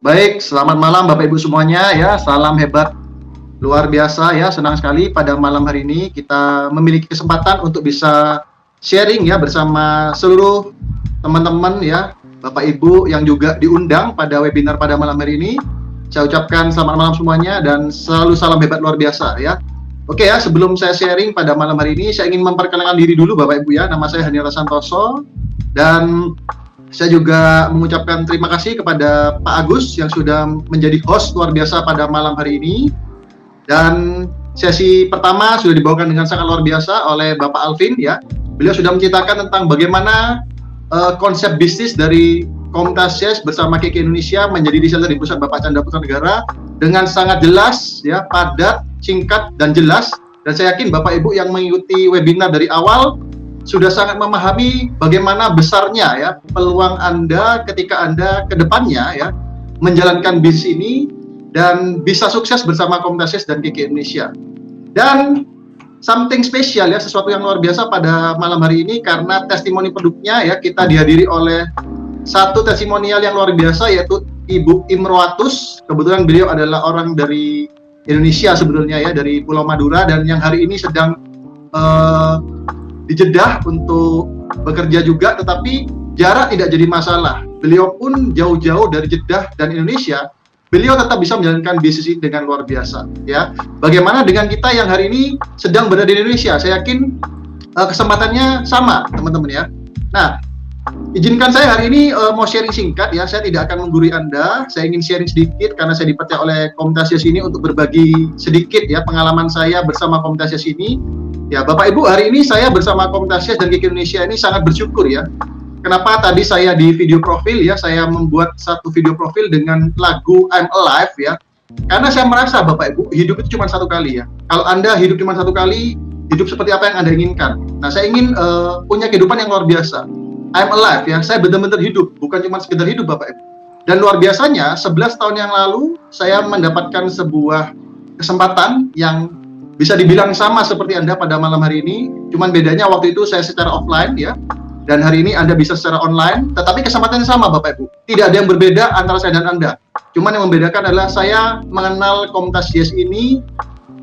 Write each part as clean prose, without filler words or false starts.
Baik, selamat malam Bapak Ibu semuanya ya. Salam hebat luar biasa ya. Senang sekali pada malam hari ini kita memiliki kesempatan untuk bisa sharing ya bersama seluruh teman-teman ya, Bapak Ibu yang juga diundang pada webinar pada malam hari ini. Saya ucapkan selamat malam semuanya dan selalu salam hebat luar biasa ya. Oke ya, sebelum saya sharing pada malam hari ini, saya ingin memperkenalkan diri dulu Bapak Ibu ya. Nama saya Hanira Santoso dan saya juga mengucapkan terima kasih kepada Pak Agus yang sudah menjadi host luar biasa pada malam hari ini. Dan sesi pertama sudah dibawakan dengan sangat luar biasa oleh Bapak Alvin ya. Beliau sudah menceritakan tentang bagaimana konsep bisnis dari Komunitas Yes bersama KK Indonesia menjadi reseller di pusat Bapak Chandra Putra Negara dengan sangat jelas ya, padat, singkat dan jelas. Dan saya yakin Bapak Ibu yang mengikuti webinar dari awal sudah sangat memahami bagaimana besarnya ya peluang Anda ketika Anda ke depannya ya menjalankan bisnis ini dan bisa sukses bersama Komunitas Yes dan KK Indonesia. Dan something spesial ya, sesuatu yang luar biasa pada malam hari ini karena testimoni produknya ya, kita dihadiri oleh satu testimonial yang luar biasa yaitu Ibu Imroatus. Kebetulan beliau adalah orang dari Indonesia sebetulnya ya, dari Pulau Madura, dan yang hari ini sedang di Jeddah untuk bekerja juga, tetapi jarak tidak jadi masalah. Beliau pun jauh-jauh dari Jeddah dan Indonesia, beliau tetap bisa menjalankan bisnis ini dengan luar biasa ya. Bagaimana dengan kita yang hari ini sedang berada di Indonesia? Saya yakin kesempatannya sama teman-teman ya. Nah, izinkan saya hari ini mau sharing singkat ya. Saya tidak akan menggurui Anda. Saya ingin sharing sedikit karena saya dipercaya oleh Komunitas Yes ini untuk berbagi sedikit ya pengalaman saya bersama Komunitas Yes ini. Ya, Bapak Ibu, hari ini saya bersama Komunitas Yes dan KK Indonesia ini sangat bersyukur ya. Kenapa tadi saya di video profil ya, saya membuat satu video profil dengan lagu I'm Alive ya. Karena saya merasa Bapak Ibu, hidup itu cuma satu kali ya. Kalau Anda hidup cuma satu kali, hidup seperti apa yang Anda inginkan. Nah, saya ingin punya kehidupan yang luar biasa. I'm alive ya, saya benar-benar hidup, bukan cuma sekedar hidup Bapak Ibu. Dan luar biasanya, 11 tahun yang lalu, saya mendapatkan sebuah kesempatan yang bisa dibilang sama seperti Anda pada malam hari ini, cuman bedanya waktu itu saya secara offline ya, dan hari ini Anda bisa secara online, tetapi kesempatannya sama Bapak Ibu. Tidak ada yang berbeda antara saya dan Anda. Cuman yang membedakan adalah saya mengenal Komunitas Yes ini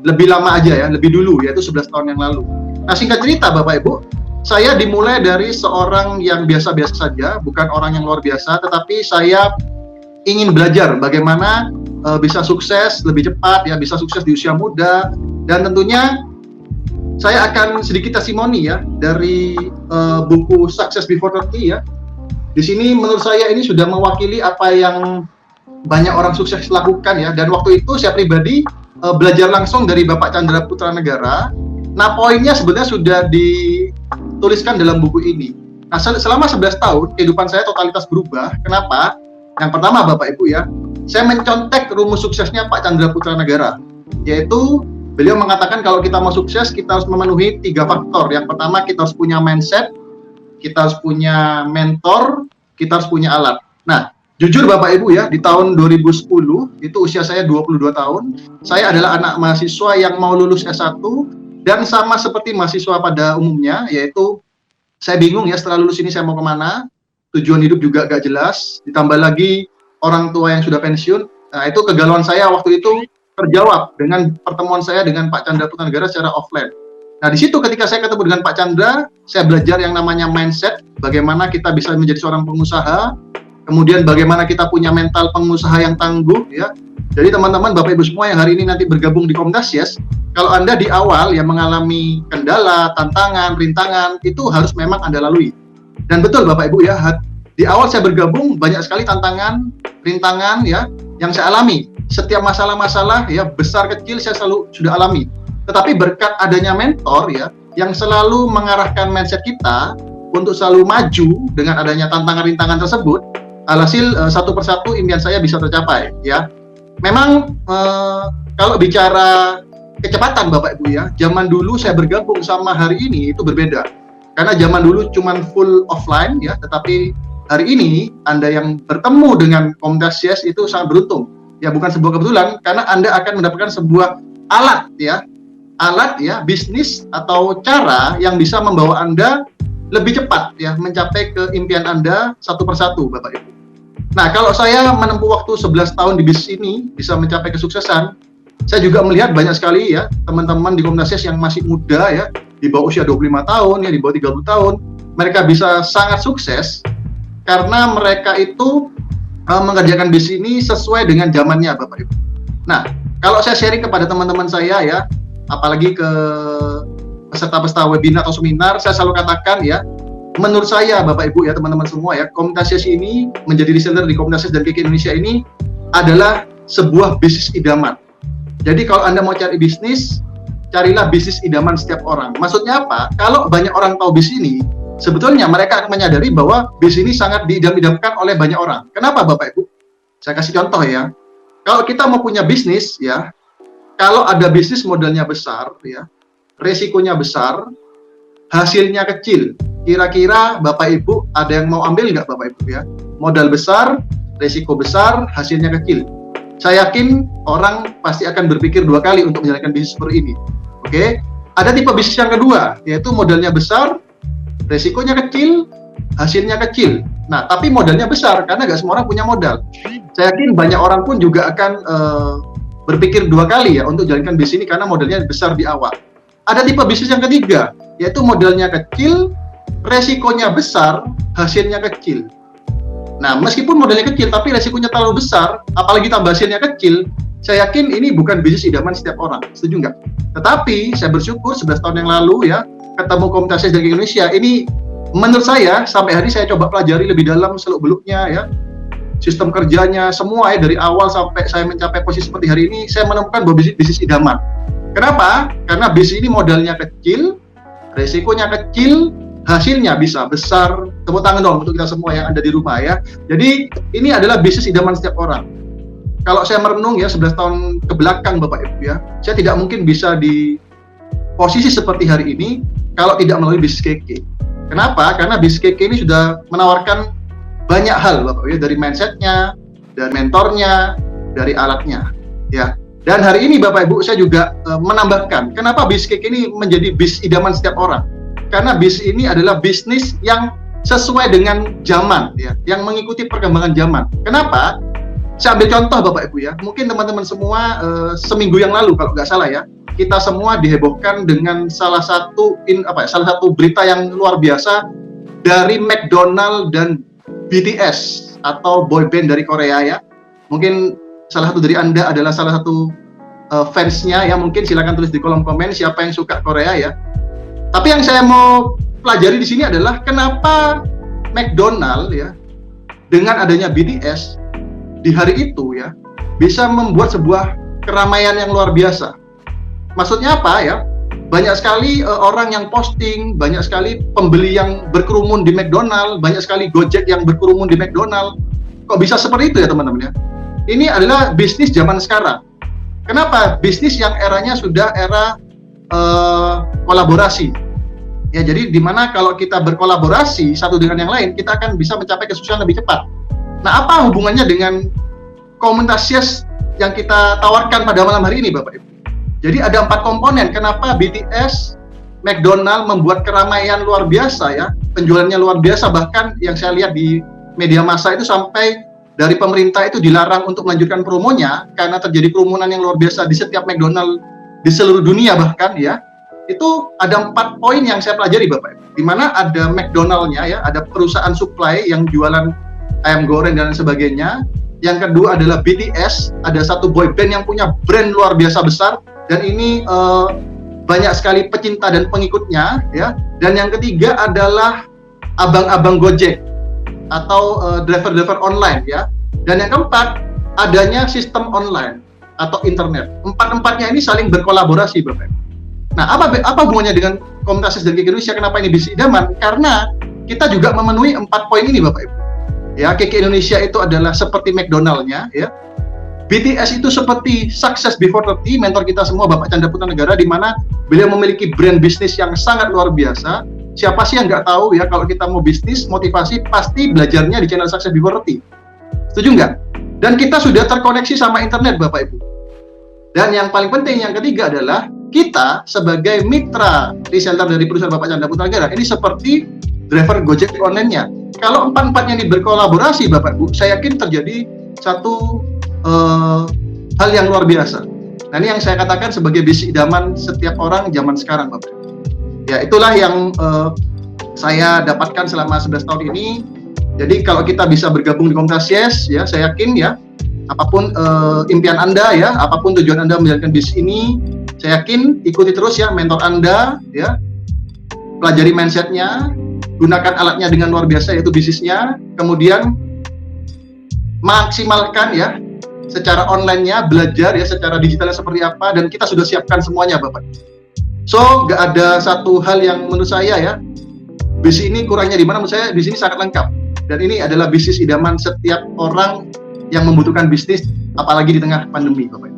lebih lama aja ya, lebih dulu, yaitu 11 tahun yang lalu. Nah, singkat cerita Bapak Ibu, saya dimulai dari seorang yang biasa-biasa saja, bukan orang yang luar biasa, tetapi saya ingin belajar bagaimana bisa sukses lebih cepat ya, bisa sukses di usia muda. Dan tentunya saya akan sedikit testimoni ya dari buku Success Before 30 ya. Di sini menurut saya ini sudah mewakili apa yang banyak orang sukses lakukan ya. Dan waktu itu saya pribadi belajar langsung dari Bapak Chandra Putra Negara. Nah, poinnya sebenarnya sudah dituliskan dalam buku ini. Nah, selama 11 tahun kehidupan saya totalitas berubah. Kenapa? Yang pertama Bapak Ibu ya, saya mencontek rumus suksesnya Pak Chandra Putra Negara, yaitu beliau mengatakan kalau kita mau sukses, kita harus memenuhi 3 faktor. Yang pertama, kita harus punya mindset, kita harus punya mentor, kita harus punya alat. Nah, jujur Bapak Ibu ya, di tahun 2010, itu usia saya 22 tahun, saya adalah anak mahasiswa yang mau lulus S1, dan sama seperti mahasiswa pada umumnya, yaitu saya bingung ya setelah lulus ini saya mau kemana, tujuan hidup juga gak jelas, ditambah lagi orang tua yang sudah pensiun. Nah, itu kegalauan saya waktu itu terjawab dengan pertemuan saya dengan Pak Chandra Putra Negara secara offline. Nah, di situ ketika saya ketemu dengan Pak Chandra, saya belajar yang namanya mindset, bagaimana kita bisa menjadi seorang pengusaha, kemudian bagaimana kita punya mental pengusaha yang tangguh ya. Jadi teman-teman, Bapak Ibu semua yang hari ini nanti bergabung di Komunitas Yes, kalau Anda di awal yang mengalami kendala, tantangan, rintangan, itu harus memang Anda lalui. Dan betul Bapak Ibu ya, di awal saya bergabung banyak sekali tantangan, rintangan ya yang saya alami. Setiap masalah-masalah ya besar kecil saya selalu sudah alami. Tetapi berkat adanya mentor ya yang selalu mengarahkan mindset kita untuk selalu maju dengan adanya tantangan rintangan tersebut, alhasil satu persatu impian saya bisa tercapai ya. Memang kalau bicara kecepatan Bapak Ibu ya, zaman dulu saya bergabung sama hari ini itu berbeda. Karena zaman dulu cuman full offline ya, tetapi hari ini Anda yang bertemu dengan Komunitas Yes itu sangat beruntung. Ya, bukan sebuah kebetulan, karena Anda akan mendapatkan sebuah alat ya, bisnis atau cara yang bisa membawa Anda lebih cepat ya mencapai ke impian Anda satu persatu Bapak Ibu. Nah, kalau saya menempuh waktu 11 tahun di bisnis ini bisa mencapai kesuksesan, saya juga melihat banyak sekali ya teman-teman di Komnasias yang masih muda ya, di bawah usia 25 tahun ya, di bawah 30 tahun, mereka bisa sangat sukses karena mereka itu mengerjakan bisnis ini sesuai dengan zamannya, Bapak Ibu. Nah, kalau saya sharing kepada teman-teman saya ya, apalagi ke peserta-peserta webinar atau seminar, saya selalu katakan ya, menurut saya Bapak Ibu ya, teman-teman semua ya, Komnasias ini menjadi reseller di Komnasias dan KK Indonesia ini adalah sebuah bisnis idaman. Jadi kalau Anda mau cari bisnis, carilah bisnis idaman setiap orang. Maksudnya apa? Kalau banyak orang tahu bisnis ini, sebetulnya mereka akan menyadari bahwa bisnis ini sangat diidam-idamkan oleh banyak orang. Kenapa Bapak Ibu? Saya kasih contoh ya. Kalau kita mau punya bisnis ya, kalau ada bisnis modalnya besar ya, resikonya besar, hasilnya kecil. Kira-kira Bapak Ibu ada yang mau ambil nggak Bapak Ibu ya? Modal besar, resiko besar, hasilnya kecil. Saya yakin orang pasti akan berpikir 2 kali untuk menjalankan bisnis seperti ini. Oke? Ada tipe bisnis yang kedua, yaitu modalnya besar, resikonya kecil, hasilnya kecil. Nah, tapi modalnya besar karena nggak semua orang punya modal. Saya yakin banyak orang pun juga akan berpikir 2 kali ya untuk jalankan bisnis ini karena modalnya besar di awal. Ada tipe bisnis yang ketiga, yaitu modalnya kecil, resikonya besar, hasilnya kecil. Nah, meskipun modalnya kecil, tapi resikonya terlalu besar, apalagi tambah hasilnya kecil, saya yakin ini bukan bisnis idaman setiap orang. Setuju nggak? Tetapi, saya bersyukur 11 tahun yang lalu ya, ketemu Komnasias dari Indonesia, ini menurut saya, sampai hari saya coba pelajari lebih dalam seluk-beluknya ya, sistem kerjanya, semua ya, dari awal sampai saya mencapai posisi seperti hari ini, saya menemukan bahwa bisnis idaman. Kenapa? Karena bisnis ini modalnya kecil, resikonya kecil, hasilnya bisa besar. Tepuk tangan dong untuk kita semua yang ada di rumah ya. Jadi ini adalah bisnis idaman setiap orang. Kalau saya merenung ya 11 tahun ke belakang Bapak Ibu ya, saya tidak mungkin bisa di posisi seperti hari ini kalau tidak melalui bisnis KK. Kenapa? Karena bisnis KK ini sudah menawarkan banyak hal Bapak Ibu ya, dari mindsetnya, dari mentornya, dari alatnya ya. Dan hari ini Bapak Ibu saya juga menambahkan kenapa bisnis KK ini menjadi bisnis idaman setiap orang. Karena bisnis ini adalah bisnis yang sesuai dengan zaman ya, yang mengikuti perkembangan zaman. Kenapa? Saya ambil contoh Bapak Ibu ya. Mungkin teman-teman semua seminggu yang lalu kalau nggak salah ya, kita semua dihebohkan dengan salah satu berita yang luar biasa dari McDonald dan BTS atau boyband dari Korea ya. Mungkin salah satu dari Anda adalah salah satu fansnya ya, mungkin silakan tulis di kolom komen siapa yang suka Korea ya. Tapi yang saya mau pelajari di sini adalah kenapa McDonald ya dengan adanya BTS di hari itu ya bisa membuat sebuah keramaian yang luar biasa. Maksudnya apa ya? Banyak sekali orang yang posting, banyak sekali pembeli yang berkerumun di McDonald, banyak sekali Gojek yang berkerumun di McDonald. Kok bisa seperti itu ya teman-teman ya? Ini adalah bisnis zaman sekarang. Kenapa? Bisnis yang eranya sudah era kolaborasi. Ya, jadi di mana kalau kita berkolaborasi satu dengan yang lain, kita akan bisa mencapai kesuksesan lebih cepat. Nah, apa hubungannya dengan Komnasias yang kita tawarkan pada malam hari ini, Bapak Ibu? Jadi ada 4 komponen kenapa BTS, McDonald membuat keramaian luar biasa ya, penjualannya luar biasa, bahkan yang saya lihat di media massa itu sampai dari pemerintah itu dilarang untuk melanjutkan promonya karena terjadi kerumunan yang luar biasa di setiap McDonald di seluruh dunia bahkan ya. Itu ada 4 poin yang saya pelajari Bapak Ibu, di mana ada McDonald-nya ya, ada perusahaan supply yang jualan ayam goreng dan sebagainya. Yang kedua adalah BTS, ada satu boy band yang punya brand luar biasa besar dan ini banyak sekali pecinta dan pengikutnya ya. Dan yang ketiga adalah abang-abang Gojek atau driver-driver online ya. Dan yang keempat adanya sistem online atau internet. Empat-empatnya ini saling berkolaborasi Bapak Ibu. Nah, apa hubungannya dengan Komnasias dan KK Indonesia? Kenapa ini bisnis idaman? Karena kita juga memenuhi 4 poin ini, Bapak Ibu. Ya, KK Indonesia itu adalah seperti McDonald-nya, ya. BTS itu seperti Success Before 30, mentor kita semua, Bapak Chandra Putra Negara, di mana beliau memiliki brand bisnis yang sangat luar biasa. Siapa sih yang nggak tahu ya, kalau kita mau bisnis, motivasi, pasti belajarnya di channel Success Before 30. Setuju nggak? Dan kita sudah terkoneksi sama internet, Bapak Ibu. Dan yang paling penting, yang ketiga adalah kita sebagai mitra reseller dari perusahaan Bapak Chandra Putra Negara ini seperti driver Gojek online-nya. kalau empat-empatnya ini berkolaborasi, Bapak Ibu, saya yakin terjadi satu hal yang luar biasa. Nah, ini yang saya katakan sebagai bisnis idaman setiap orang zaman sekarang, Bapak Ibu. Ya, itulah yang saya dapatkan selama 11 tahun ini. Jadi kalau kita bisa bergabung di komunitas Yes, ya, saya yakin ya, apapun impian Anda ya, apapun tujuan Anda menjalankan bisnis ini, saya yakin ikuti terus ya mentor Anda ya, pelajari mindsetnya, gunakan alatnya dengan luar biasa yaitu bisnisnya, kemudian maksimalkan ya secara online-nya, belajar ya secara digitalnya seperti apa, dan kita sudah siapkan semuanya, Bapak. So, nggak ada satu hal yang menurut saya ya, bisnis ini kurangnya di mana, menurut saya bisnis ini sangat lengkap. Dan ini adalah bisnis idaman setiap orang yang membutuhkan bisnis, apalagi di tengah pandemi, Bapak.